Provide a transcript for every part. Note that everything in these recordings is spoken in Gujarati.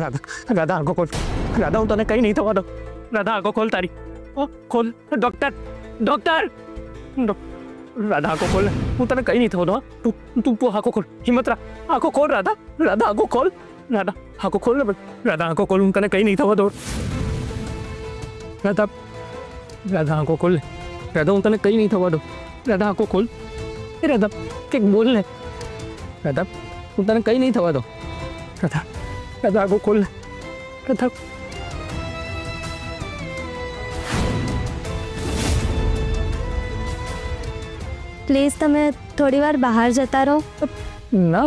રાધા રાધા આંખો ખોલ. રાધા હું તને કંઈ નહીં થવા દઉં. રાધા આંખો ખોલ તારી. ખોલ. Doctor doctor. રાધા આંખો ખોલ. હું તને કંઈ નહીં થવા દઉં. તું આંખો ખોલ. હિંમત રાખ. આંખો ખોલ રાધા. રાધા આંખો ખોલ. રાધા આંખો ખોલ ને. રાધા આંખો ખોલ. હું તને કંઈ નહીં થવા દઉં. રાધા રાધા આંખો ખોલ. રાધા હું તને કંઈ નહીં થવા દઉં. રાધા આંખો ખોલ. રાધા કંઈક બોલ ને. રાધા હું તને કંઈ નહીં થવા દઉં. રાધા રાધા આંખો ખોલ ને. રાધા પ્લીઝ તમે થોડી વાર બહાર જતા રહો. ના,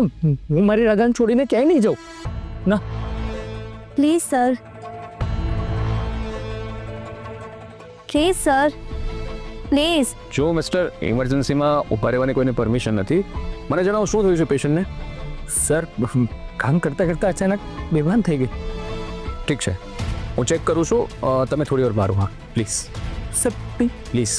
હું મારી રાધાને છોડીને ક્યાંય નહીં જાઉં. ના please sir. Please sir, please. જો મિસ્ટર, ઇમરજન્સીમાં ઊભા રહેવાની કોઈને પરમિશન નથી. મને જણાવો શું થયું છે પેશન્ટને? સર, કામ કરતાં કરતાં અચાનક બેભાન થઈ ગઈ. ઠીક છે, હું ચેક કરું છું. તમે થોડી વાર બહાર. હા પ્લીઝ સર પ્લીઝ.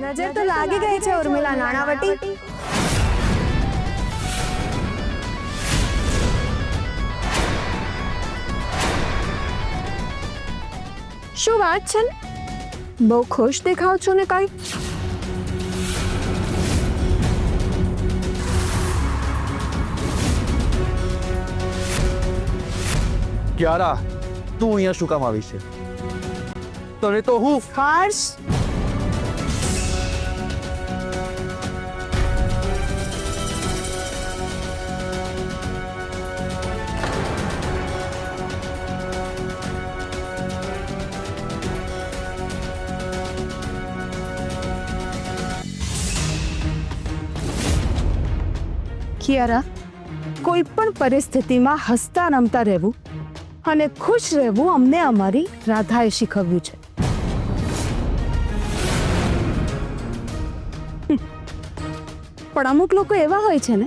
નજર તો લાગી ગઈ છે ઉર્મિલા નાણાવટી. શું વાત છે? બહુ ખુશ દેખાવ છો ને કઈ? ક્યારા, તું અહીંયા શું કામ આવી છે? તને તો હું હર્ષ, કિયારા, કોઈ પણ પરિસ્થિતિમાં હસતા રમતા રહેવું અને ખુશ રહેવું અમને અમારી રાધાએ શીખવ્યું છે. પણ અમુક લોકો એવા હોય છે ને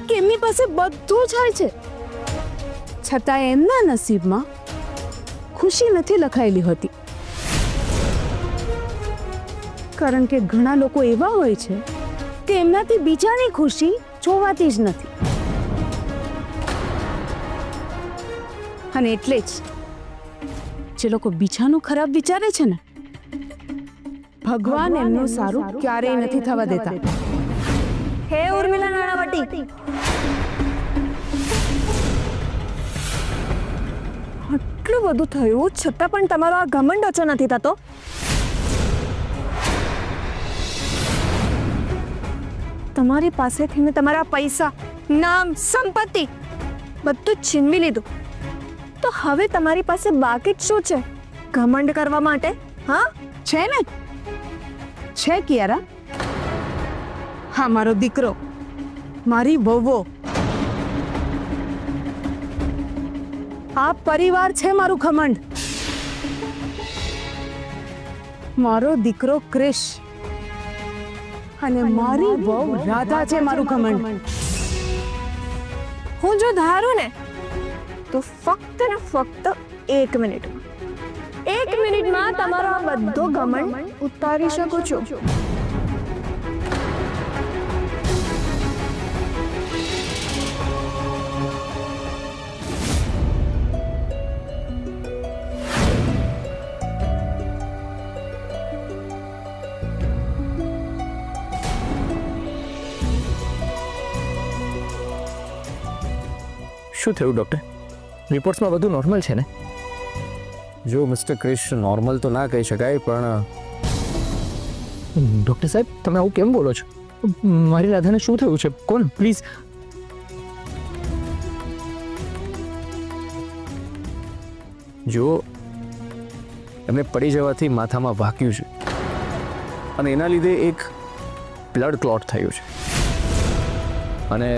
કે એમની પાસે બધું જ હોય છે, છતાં એમના નસીબમાં ખુશી નથી લખાયેલી હોતી. કારણ કે ઘણા લોકો એવા હોય છે કે એમનાથી બીજાની ખુશી જોવાતી જ નથી. અને એટલે જ જે લોકો બીજાનું ખરાબ વિચારે છે ને, ભગવાન એમનું સારું ક્યારેય નથી થવા દેતા. હે ઉર્મિલા નાણાવટી, આટલું બધું થયું છતાં પણ તમારો આ ઘમંડ ઓછો નથી થતો. તમારી પાસેથી મેં તમારા પૈસા, નામ, સંપત્તિ બધું જ છીનવી લીધું, તો હવે તમારી પાસે બાકી જ શું છે ઘમંડ કરવા માટે? હા છે ને, છે કિયારા. હા, મારો દીકરો, મારી વહુઓ, આ પરિવાર છે મારું ઘમંડ. મારો દીકરો ક્રિશ અને મારી વહુ રાધા છે મારું ઘમંડ. હું જો ધારું ને તો ફક્ત ને ફક્ત 1 મિનિટમાં, 1 મિનિટમાં તમારો આ બધો ઘમંડ ઉતારી શકું છું. શું થયું ડૉક્ટર? રિપોર્ટ્સમાં બધું નોર્મલ છે ને? જો મિસ્ટર ક્રિશ, નોર્મલ તો ના કહી શકાય, પણ ડૉક્ટર સાહેબ, તમે આવું કેમ બોલો છો? મારી રાધાને શું થયું છે? કોણ? પ્લીઝ. જો એમને પડી જવાથી માથામાં વાગ્યું છે અને એના લીધે એક બ્લડ ક્લોટ થયું છે. અને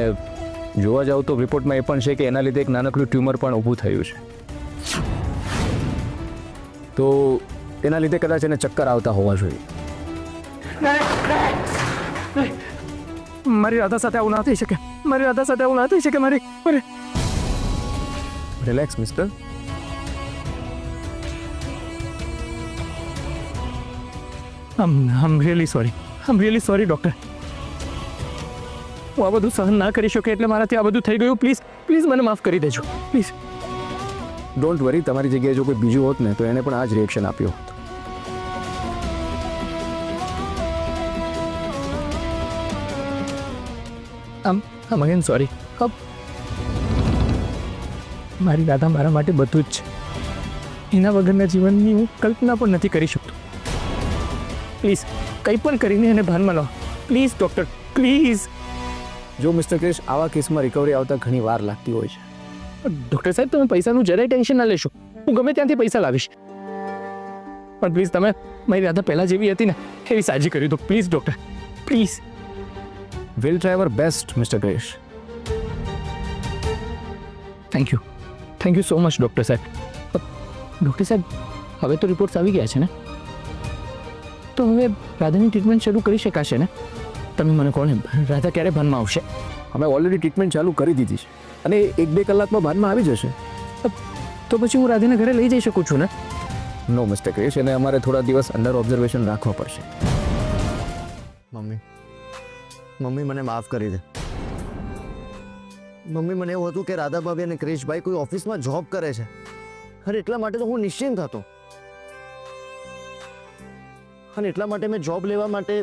જોવા જાવ તો રિપોર્ટમાં એ પણ છે કે એના લીધે એક નાનકડું ટ્યુમર પણ ઊભું થયું છે. તો એના લીધે કદાચ એને ચક્કર આવતા હોવા જોઈએ. મારી રાધા સાથે આવું ના થઈ શકે, મારી રાધા સાથે આવું ના થઈ શકે. મારી રિલેક્સ મિસ્ટર. આમ રિયલી સોરી ડૉક્ટર. હું આ બધું સહન ના કરી શકે એટલે મારાથી આ બધું થઈ ગયું. પ્લીઝ મને માફ કરી દેજો પ્લીઝ. ડોન્ટ વરી, તમારી જગ્યાએ જો કોઈ બીજું હોત ને તો એને પણ આ જ રિએક્શન આપ્યો હોત. આમ અગેન સોરી. મારી રાધા મારા માટે બધું જ છે. એના વગરના જીવનની હું કલ્પના પણ નથી કરી શકતો. પ્લીઝ કંઈ પણ કરીને એને ભાનમાં લો પ્લીઝ ડૉક્ટર, પ્લીઝ. જો મિસ્ટર ક્રિશ, આવા કેસમાં રિકવરી આવતા ઘણી વાર લાગતી હોય છે. ડૉક્ટર સાહેબ, તમે પૈસાનું જરાય ટેન્શન ના લેશો. હું ગમે ત્યાંથી પૈસા લાવીશ. પણ પ્લીઝ તમે મારી રાધા પહેલાં જેવી હતી ને એવી સાજી કરી દો please doctor, please. Will try our best Mister Krish. Thank you so much doctor સાહેબ. ડૉક્ટર સાહેબ, હવે તો રિપોર્ટ્સ આવી ગયા છે ને, તો હવે રાધાની ટ્રીટમેન્ટ શરૂ કરી શકાશે ને? તમે મને કહો ને, રાધા ક્યારે ભાનમાં આવશે? અમે ઓલરેડી ટ્રીટમેન્ટ ચાલુ કરી દીધી છે અને 1-2 કલાકમાં ભાનમાં આવી જશે. તો પછી હું રાધાને ઘરે લઈ જઈ શકું છું ને? નો મિસ્ટર ક્રિશ, એને અમારે થોડા દિવસ અંડર ઓબ્ઝર્વેશન રાખવા પડશે. મમ્મી મને માફ કરી દે. મમ્મી, મને એવું હતું કે રાધા ભાભી અને ક્રિશભાઈ કોઈ ઓફિસમાં જોબ કરે છે, અને એટલા માટે તો હું નિશ્ચિંત હતો, અને એટલા માટે મેં જોબ લેવા માટે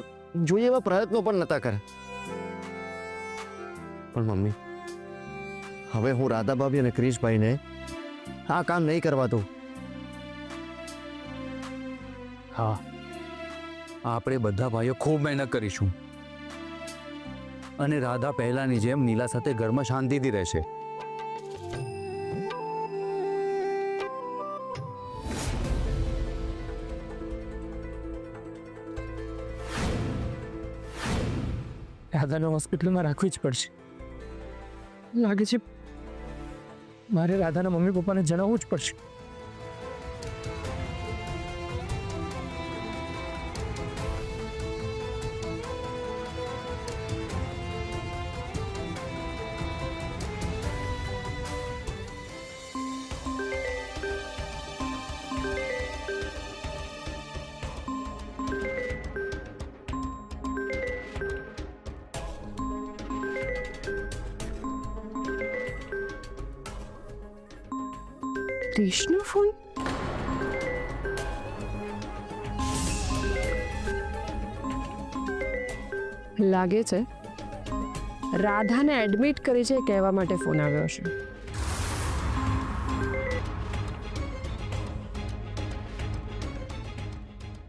જોઈએ એવા પ્રયત્નો પણ નહોતા કર્યા. પણ મમ્મી, હવે હું રાધા ભાભી અને ક્રિશભાઈને આ કામ નહીં કરવા દઉં. હા, આપણે બધા ભાઈઓ ખૂબ મહેનત કરીશું અને રાધા પહેલાની જેમ નીલા સાથે ઘરમાં શાંતિથી રહેશે. રાધાને હોસ્પિટલમાં રાખવી જ પડશે. લાગે છે મારે રાધાના મમ્મી પપ્પાને જણાવવું જ પડશે. ક્રિશનો ફોન? લાગે છે રાધાને એડમિટ કરી છે કહેવા માટે ફોન આવ્યો છે.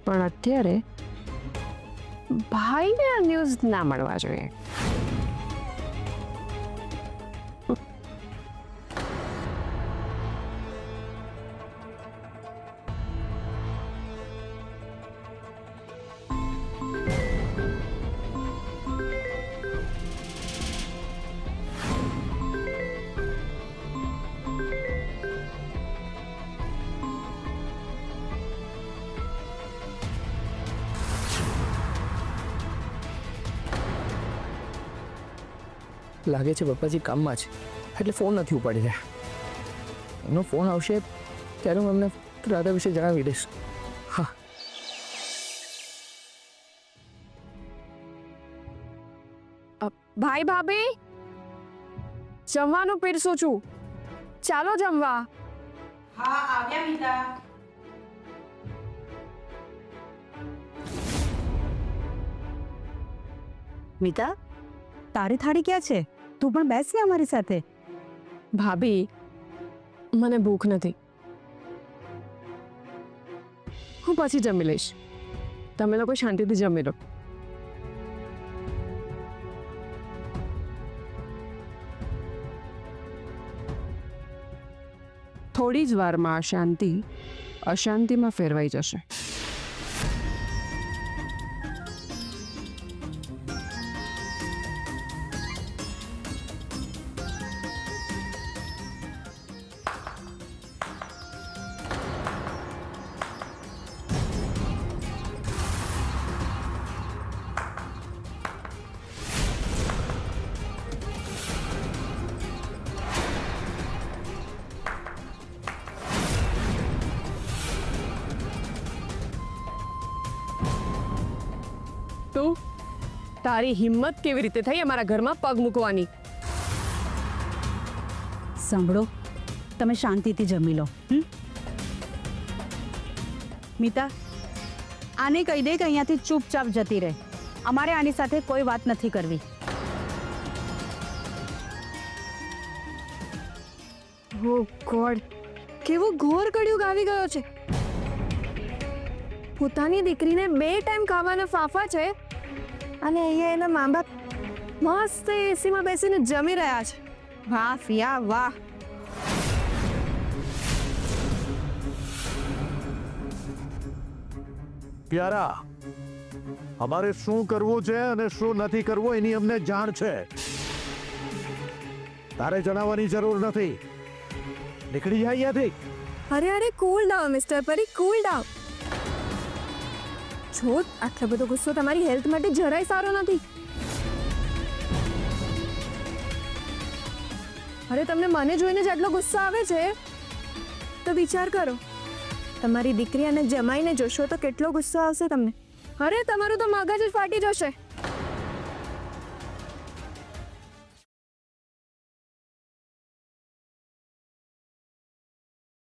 પણ અત્યારે ભાઈને આ ન્યૂઝ ના મળવા જોઈએ. લાગે છે પપ્પાજી કામમાં છે એટલે ફોન નથી ઉપાડી રહ્યા. એમનો ફોન આવશે ત્યારે હું એમને રાધા વિશે જણાવી દઈશ. હા, ભાઈ ભાભી, જમવાનું પીરસું છું, ચાલો જમવા. હા, આવ્યા મીતા. મિતા, તારી થાળી ક્યાં છે? તું પણ બેસ ને અમારી સાથે. ભાભી, મને ભૂખ નથી, હું પછી જમી લઈશ. તમે લોકો શાંતિથી જમી લો. થોડી જ વારમાં આ શાંતિ અશાંતિમાં ફેરવાઈ જશે. તું તારી હિંમત કેવી રીતે થઈ અમારા ઘરમાં પગ મૂકવાની? સાંભળો, તમે શાંતિથી જમી લો. મિતા, આને કહી દે કે અહીંયાથી ચૂપચાપ જતી રહે. અમારે આની સાથે કોઈ વાત નથી કરવી. ઓ ગોડ, કેવો ઘોર કળિયુગ આવી ગયો છે. પોતાની દીકરીને 2 ટાઈમ ખાવાના ફાફા છે અને અહીંયા એના મા બાપ મસ્ત એસીમાં બેસીને જમી રહ્યા છે. વાહ ફિયા વાહ. પ્યારા, અમારે શું કરવું છે અને શું નથી કરવું એની અમને જાણ છે. તારે જણાવવાની જરૂર નથી. નીકળી જાય અહીંયાથી. અરે અરે કૂલ ડાઉન મિસ્ટર પરી, કૂલ ડાઉન. જો આટલો બધો ગુસ્સો તમારી હેલ્થ માટે જરાય સારો નથી. અરે તમને મને જોઈને જ આટલો ગુસ્સો આવે છે તો વિચાર કરો, તમારી દીકરી અને જમાઈને જોશો તો કેટલો ગુસ્સો આવશે તમને. અરે તમારું તો મગજ જ ફાટી જશે.